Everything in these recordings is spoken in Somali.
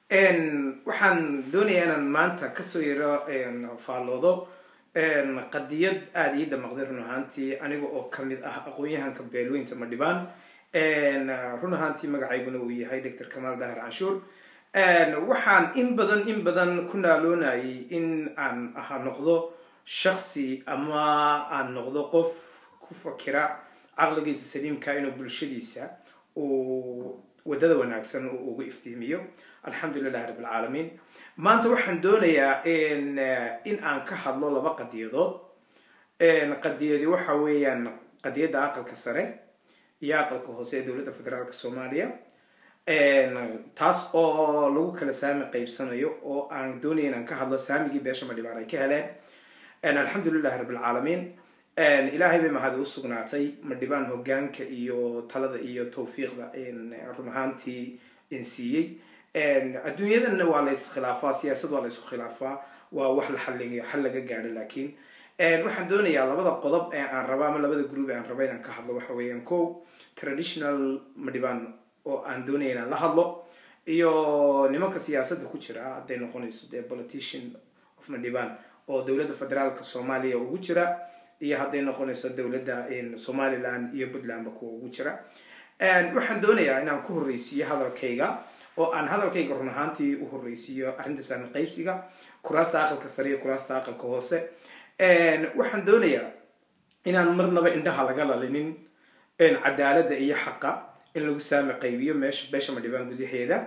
and waxaan doonayaa inaan maanta kasoo yaro faalloodo qadiyad aad ii damaqday run ahaantii aniga oo kamid ah aqoon-yahanka beelweynta Madhibaan run ahaantii magacayguna uu yahay Dr. Kamal Dahir Canshuur waxaan in badan ku naaloonayay in aan noqdo shakhsi ama aan noqdo qof ku fakira aqligiisa saliimka inuu bulshadiisa uu wadada wanaagsan uu ugu iftiimiyo alxamdulillahi rabbil caalamiin maanta waxaan doonayaa in aan ka hadlo laba qadiyadood qadiyadi waxa weeyaan qadiyada aqalka sare iyo aqalka hoose ee dowladda federaalka Soomaaliya taas oo lagu kala saami qaybsanayo oo aan doonayay inaan ka hadlo saamigii beesha Madhibaan ay ka heleen alxamdulillahi rabbil caalamiin ilaahay bay mahad u sugnaatay Madhibaan hoggaanka iyo talada iyo tawfiiqda run ahaantii siiyay adduunyadana waa la iskhilaafaa siyaasadda waa la isku khilaafaa waa wax la xal laga gaadho laakiin waxaan doonayaa labada qodob ee aan rabo ama labada group ee aan rabo inaan ka hadlo waxa weeyaan kow traditional Madhibaan oo aan doonaya inaan la hadlo iyo nimanka siyaasadda ku jira hadday noqonayso the politician of Madhibaan oo dowladda federaalka Soomaaliya ugu jira iyo hadday noqonayso dowladda Somaliland iyo Puntland kuwa ugu jira waxaan doonayaa inaan ku horeysiyo hadalkayga oo aan hadalkayga run ahaantii u horeysiyo arrinta saami qaybsiga kuraasta aqalka sare iyo kuraasta aqalka hoose waxaan doonayaa inaan marnaba indhaha laga lalinin cadaaladda iyo xaqa in lagu saami qaybiyo beesha Madhibaan gudaheeda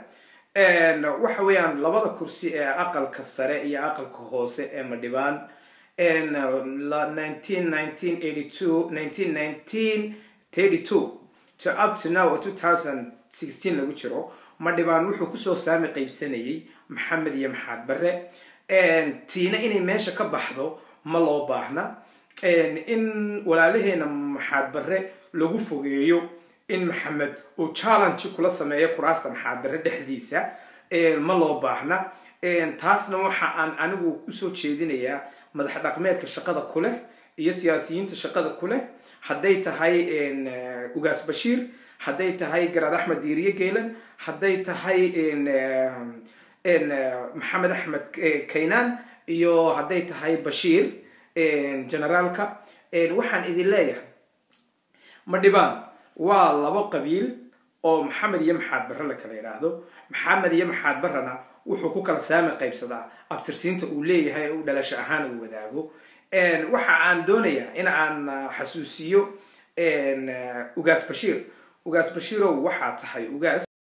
waxa weeyaan labada kursi ee aqalka sare iyo aqalka hoose ee Madhibaan 1932 to up to now 2016 lagu jiro Madhibaan wuxuu kusoo saami qaybsanayay Maxamed iyo Maxaad Barre tiina inay meesha ka baxdo ma loo baahna in walaalaheena Maxaad Barre lagu fogeeyo in Maxamed uu challenge kula sameeyo kuraasta Maxaad Barre dhexdiisa ma loo baahna taasna waxa aan anigu u soo jeedinayaa madax dhaqameedka shaqada ku leh iyo siyaasiyiinta shaqada ku leh hadday tahay Ugaas Bashiir hadday tahay Garaad Axmed Diiriye Geelan hadday tahay Maxamed Axmed Kaynaan iyo hadday tahay Bashiir generaalka waxaan idin leeyahay Madhibaan waa labo qabiil oo Maxamed iyo Maxaad Barre la kala yiraahdo Maxamed iyo Maxaad Barrena wuxuu ku kala saami qaybsadaa abtirsiinta uu leeyahay oo dhalasho ahaan uu wadaago waxa aan doonayaa in aan xasuusiyo Ugaas Bashiir waxa tahay Ugaas